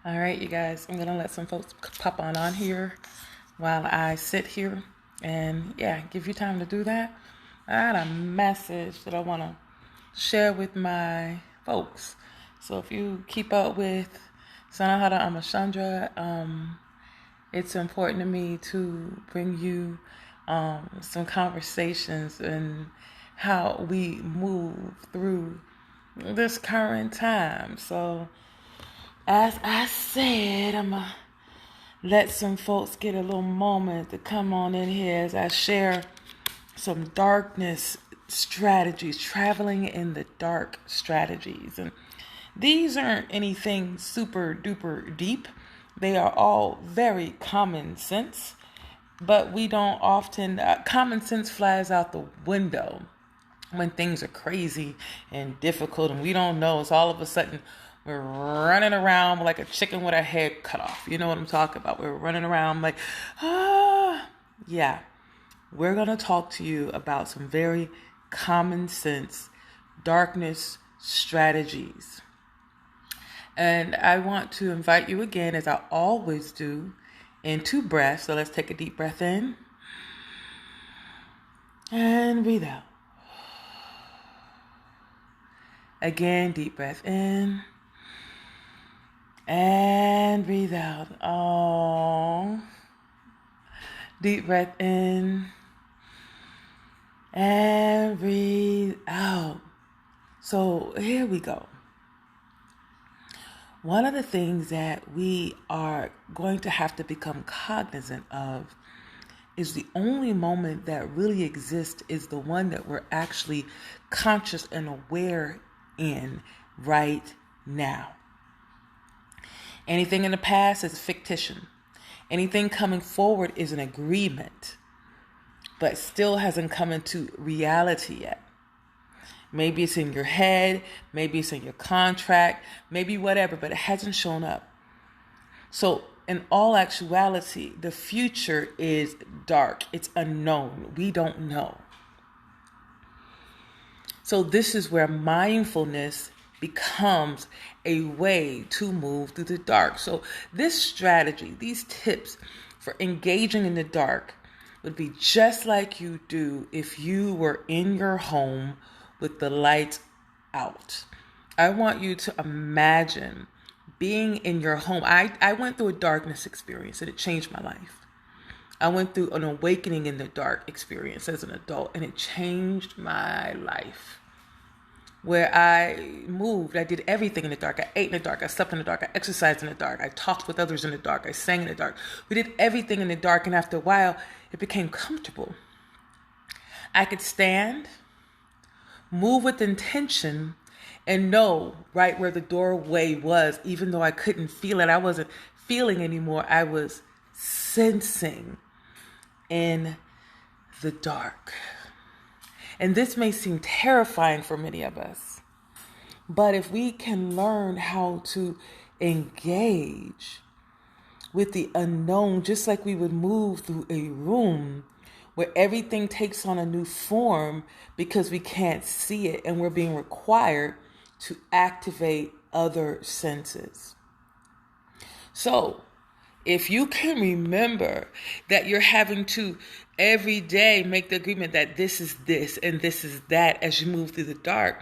All right, you guys, I'm going to let some folks pop on here while I sit here and, give you time to do that. I had a message that I want to share with my folks. So if you keep up with Sanahara Amashandra, it's important to me to bring you some conversations and how we move through this current time. So as I said, I'm going to let some folks get a little moment to come on in here as I share some darkness strategies, traveling in the dark strategies. And these aren't anything super duper deep. They are all very common sense, but we don't often, common sense flies out the window when things are crazy and difficult and we don't know. It's all of a sudden we're running around like a chicken with our head cut off. You know what I'm talking about? We're running around like, yeah. We're going to talk to you about some very common sense darkness strategies. And I want to invite you again, as I always do, in 2 breaths. So let's take a deep breath in and breathe out. Again, deep breath in and breathe out. Oh, deep breath in and breathe out. So here we go. One of the things that we are going to have to become cognizant of is the only moment that really exists is the one that we're actually conscious and aware in right now. Anything in the past is fictition. Anything coming forward is an agreement, but still hasn't come into reality yet. Maybe it's in your head, maybe it's in your contract, maybe whatever, but it hasn't shown up. So in all actuality, the future is dark. It's unknown. We don't know. So this is where mindfulness becomes a way to move through the dark. So this strategy, these tips for engaging in the dark would be just like you do if you were in your home with the lights out. I want you to imagine being in your home. I went through a darkness experience and it changed my life. I went through an awakening in the dark experience as an adult and it changed my life. Where I moved, I did everything in the dark. I ate in the dark. I slept in the dark. I exercised in the dark. I talked with others in the dark. I sang in the dark. We did everything in the dark. And after a while, it became comfortable. I could stand, move with intention, and know right where the doorway was, even though I couldn't feel it. I wasn't feeling anymore. I was sensing in the dark. And this may seem terrifying for many of us, but if we can learn how to engage with the unknown, just like we would move through a room where everything takes on a new form because we can't see it and we're being required to activate other senses. So if you can remember that you're having to every day make the agreement that this is this and this is that as you move through the dark,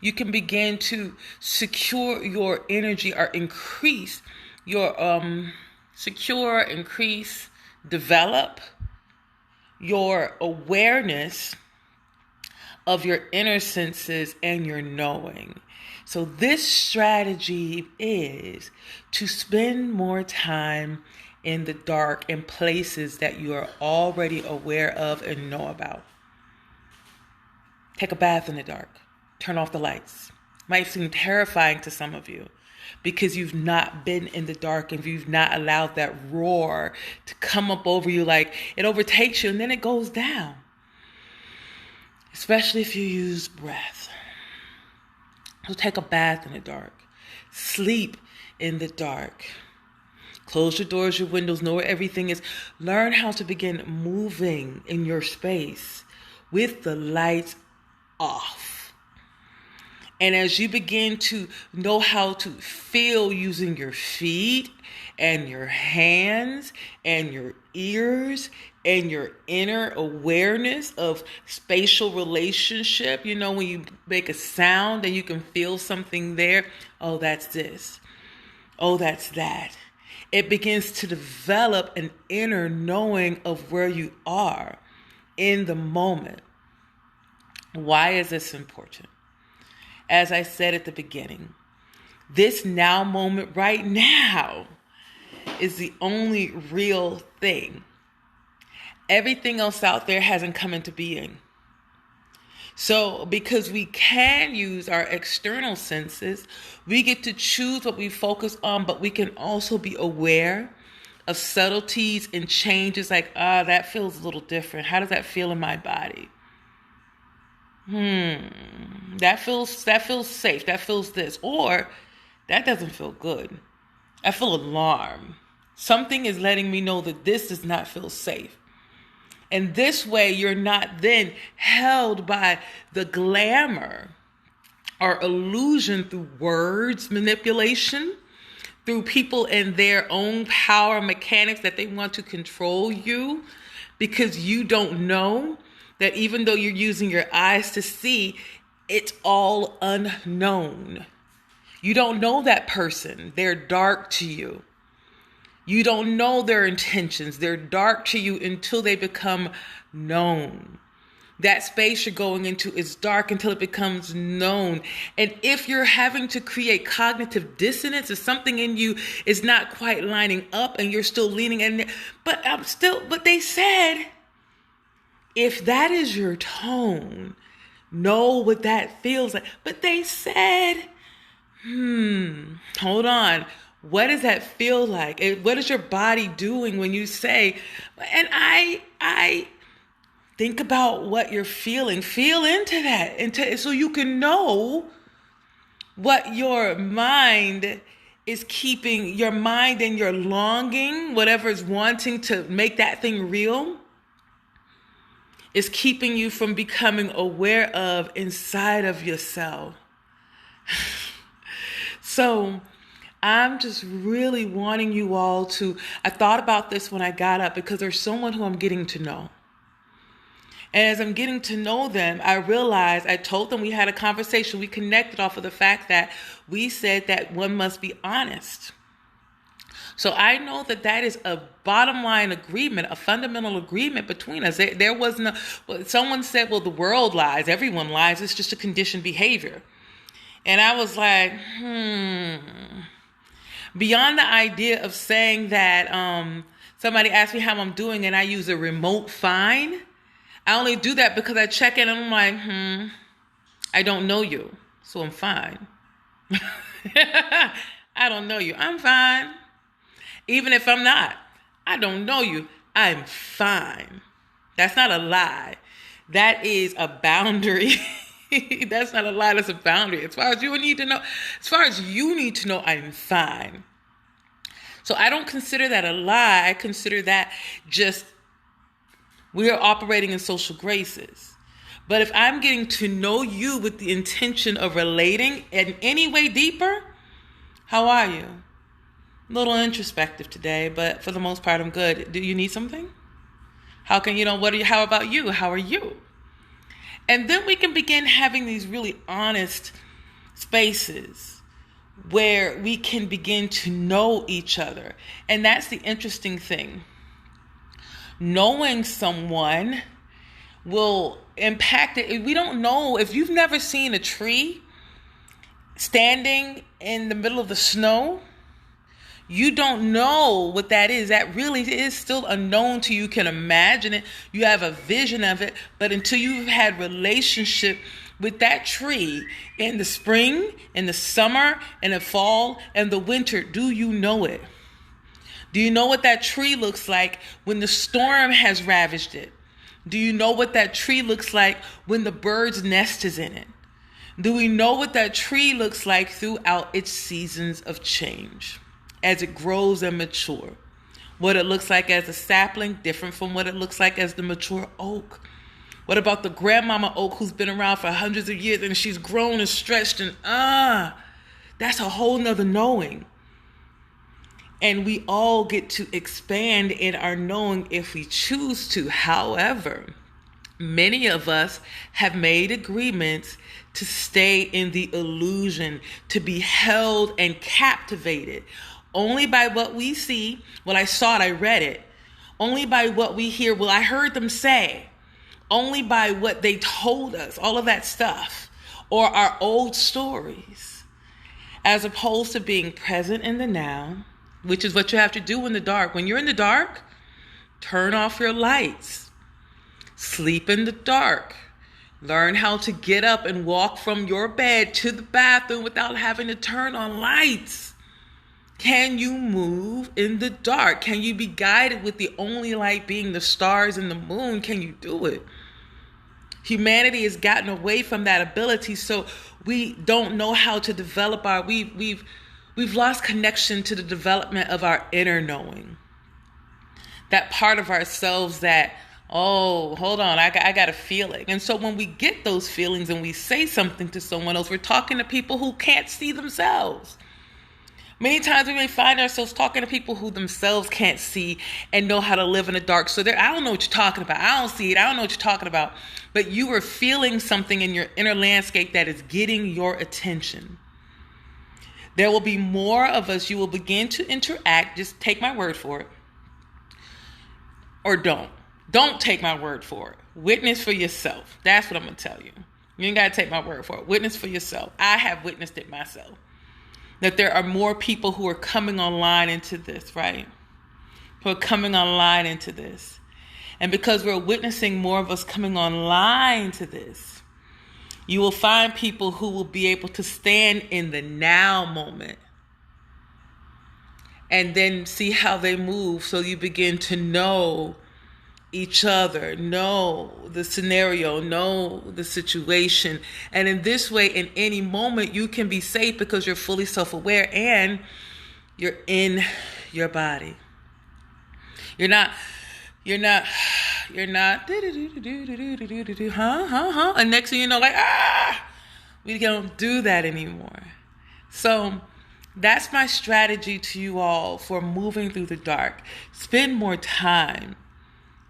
you can begin to secure your energy or increase your develop your awareness of your inner senses and your knowing. So this strategy is to spend more time in the dark in places that you are already aware of and know about. Take a bath in the dark. Turn off the lights. Might seem terrifying to some of you because you've not been in the dark and you've not allowed that roar to come up over you, like it overtakes you and then it goes down. Especially if you use breath. So take a bath in the dark. Sleep in the dark. Close your doors, your windows, know where everything is. Learn how to begin moving in your space with the lights off. And as you begin to know how to feel using your feet and your hands and your ears and your inner awareness of spatial relationship, when you make a sound and you can feel something there, oh, that's this. Oh, that's that. It begins to develop an inner knowing of where you are in the moment. Why is this important? As I said at the beginning, this now moment right now is the only real thing. Everything else out there hasn't come into being. So because we can use our external senses, we get to choose what we focus on, but we can also be aware of subtleties and changes like, that feels a little different. How does that feel in my body? That feels safe. That feels this. Or that doesn't feel good. I feel alarmed. Something is letting me know that this does not feel safe. And this way you're not then held by the glamour or illusion through words manipulation, through people and their own power mechanics that they want to control you, because you don't know that even though you're using your eyes to see, it's all unknown. You don't know that person. They're dark to you. You don't know their intentions. They're dark to you until they become known. That space you're going into is dark until it becomes known. And if you're having to create cognitive dissonance, if something in you is not quite lining up and you're still leaning in, but they said, if that is your tone, know what that feels like. But they said, hold on. What does that feel like? What is your body doing when you say, and I think about what you're feeling. Feel into that, so you can know what your mind is keeping, your mind and your longing, whatever is wanting to make that thing real, is keeping you from becoming aware of inside of yourself. So I'm just really wanting you all to, I thought about this when I got up because there's someone who I'm getting to know. And as I'm getting to know them, I realized, I told them, we had a conversation, we connected off of the fact that we said that one must be honest. So I know that is a bottom line agreement, a fundamental agreement between us. There was no, someone said, well, the world lies, everyone lies, it's just a conditioned behavior. And I was like, Beyond the idea of saying that somebody asked me how I'm doing and I use a remote fine, I only do that because I check in and I'm like, I don't know you, so I'm fine. I don't know you, I'm fine. Even if I'm not, I don't know you, I'm fine. That's not a lie. That is a boundary. That's not a lie, that's a boundary. As far as you need to know, I'm fine. So I don't consider that a lie. I consider that just, we are operating in social graces. But if I'm getting to know you with the intention of relating in any way deeper, how are you? A little introspective today, but for the most part, I'm good. Do you need something? How about you? How are you? And then we can begin having these really honest spaces where we can begin to know each other. And that's the interesting thing. Knowing someone will impact it. We don't know, if you've never seen a tree standing in the middle of the snow, you don't know what that is. That really is still unknown to you. You can imagine it. You have a vision of it. But until you've had relationship with that tree in the spring, in the summer, in the fall, and the winter, do you know it? Do you know what that tree looks like when the storm has ravaged it? Do you know what that tree looks like when the bird's nest is in it? Do we know what that tree looks like throughout its seasons of change? As it grows and matures. What it looks like as a sapling, different from what it looks like as the mature oak. What about the grandmama oak who's been around for hundreds of years and she's grown and stretched and that's a whole nother knowing. And we all get to expand in our knowing if we choose to. However, many of us have made agreements to stay in the illusion, to be held and captivated only by what we see. Well, I saw it, I read it. Only by what we hear. Well, I heard them say. Only by what they told us, all of that stuff, or our old stories, as opposed to being present in the now, which is what you have to do in the dark. When you're in the dark, turn off your lights, sleep in the dark. Learn how to get up and walk from your bed to the bathroom without having to turn on lights. Can you move in the dark? Can you be guided with the only light being the stars and the moon? Can you do it? Humanity has gotten away from that ability, so we don't know how to develop we've lost connection to the development of our inner knowing. That part of ourselves that, oh, hold on, I got a feeling. And so when we get those feelings and we say something to someone else, we're talking to people who can't see themselves. Many times we may find ourselves talking to people who themselves can't see and know how to live in the dark. So I don't know what you're talking about. I don't see it. I don't know what you're talking about. But you are feeling something in your inner landscape that is getting your attention. There will be more of us. You will begin to interact. Just take my word for it. Or don't. Don't take my word for it. Witness for yourself. That's what I'm going to tell you. You ain't got to take my word for it. Witness for yourself. I have witnessed it myself. That there are more people who are coming online into this, right? Who are coming online into this. And because we're witnessing more of us coming online to this, you will find people who will be able to stand in the now moment and then see how they move. So you begin to know each other, know the scenario, know the situation. And in this way, in any moment, you can be safe because you're fully self-aware and you're in your body. You're not, and next thing you know, like, we don't do that anymore. So that's my strategy to you all for moving through the dark. Spend more time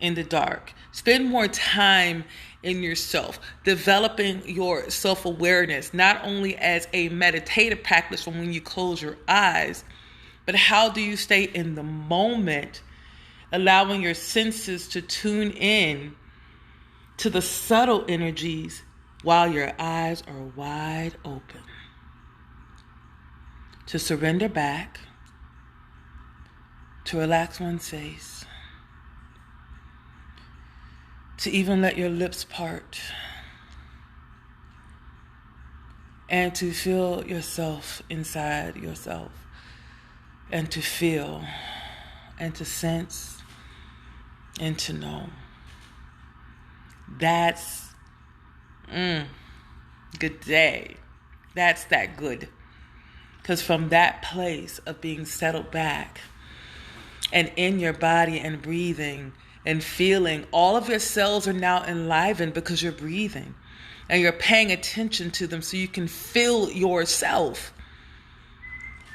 in the dark. Spend more time in yourself, developing your self-awareness, not only as a meditative practice from when you close your eyes, but how do you stay in the moment, allowing your senses to tune in to the subtle energies while your eyes are wide open. To surrender back, to relax one's face, to even let your lips part, and to feel yourself inside yourself, and to feel, and to sense, and to know. That's good day. That's that good. Because from that place of being settled back and in your body and breathing and feeling, all of your cells are now enlivened because you're breathing and you're paying attention to them so you can feel yourself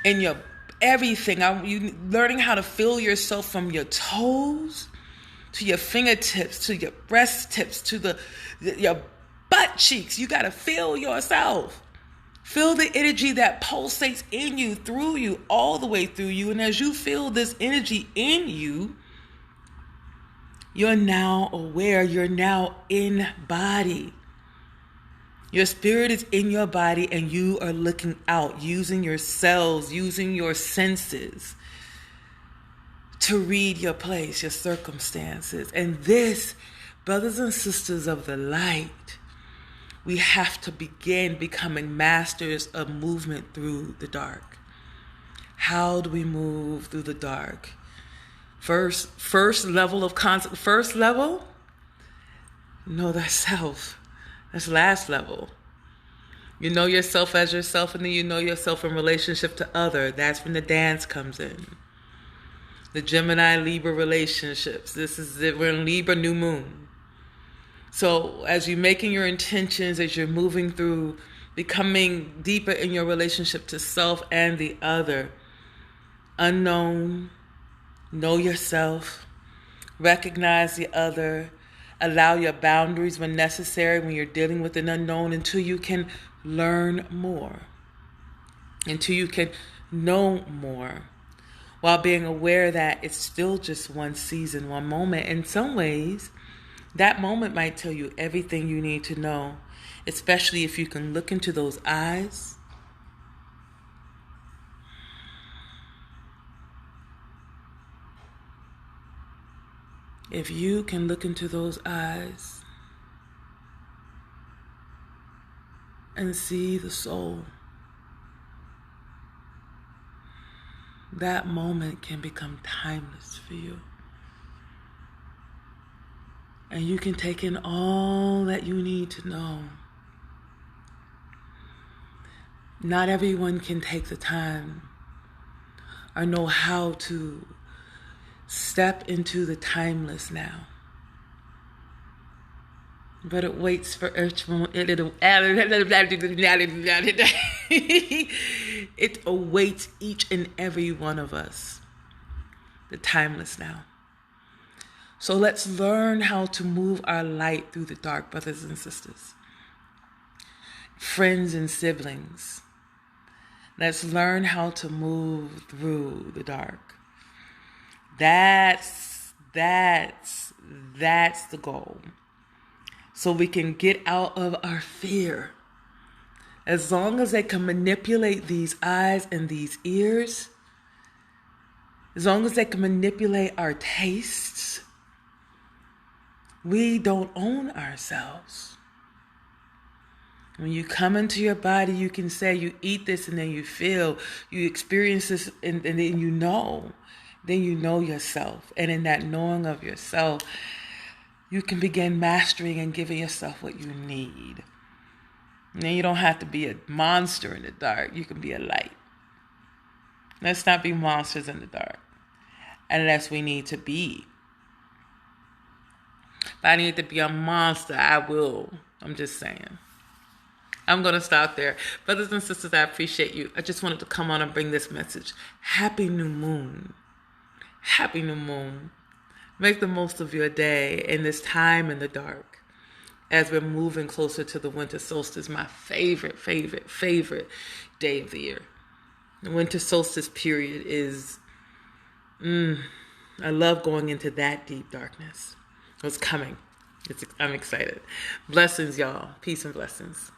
in your everything. You learning how to feel yourself from your toes to your fingertips, to your breast tips, to your butt cheeks. You got to feel yourself. Feel the energy that pulsates in you, through you, all the way through you. And as you feel this energy in you, you're now aware. You're now in body. Your spirit is in your body and you are looking out, using your cells, using your senses to read your place, your circumstances. And this, brothers and sisters of the light, we have to begin becoming masters of movement through the dark. How do we move through the dark? First level of concept. First level, know thyself. That's last level. You know yourself as yourself, and then you know yourself in relationship to other. That's when the dance comes in. The Gemini-Libra relationships. We're in Libra new moon. So as you're making your intentions, as you're moving through becoming deeper in your relationship to self and the other, unknown, know yourself, recognize the other, allow your boundaries when necessary when you're dealing with an unknown until you can learn more, until you can know more, while being aware that it's still just one season, one moment. In some ways, that moment might tell you everything you need to know, especially if you can look into those eyes. If you can look into those eyes and see the soul, that moment can become timeless for you. And you can take in all that you need to know. Not everyone can take the time or know how to step into the timeless now. But it waits for it awaits each and every one of us, the timeless now. So let's learn how to move our light through the dark, brothers and sisters, friends and siblings. Let's learn how to move through the dark. That's the goal. So we can get out of our fear. As long as they can manipulate these eyes and these ears, as long as they can manipulate our tastes, we don't own ourselves. When you come into your body, you can say you eat this and then you feel, you experience this and then you know. Then you know yourself. And in that knowing of yourself, you can begin mastering and giving yourself what you need. And then you don't have to be a monster in the dark. You can be a light. Let's not be monsters in the dark. Unless we need to be. If I need to be a monster, I will. I'm just saying. I'm going to stop there. Brothers and sisters, I appreciate you. I just wanted to come on and bring this message. Happy new moon. Happy new moon. Make the most of your day in this time in the dark as we're moving closer to the winter solstice, my favorite day of the year. The winter solstice period is, I love going into that deep darkness. It's coming. I'm excited. Blessings, y'all. Peace and blessings.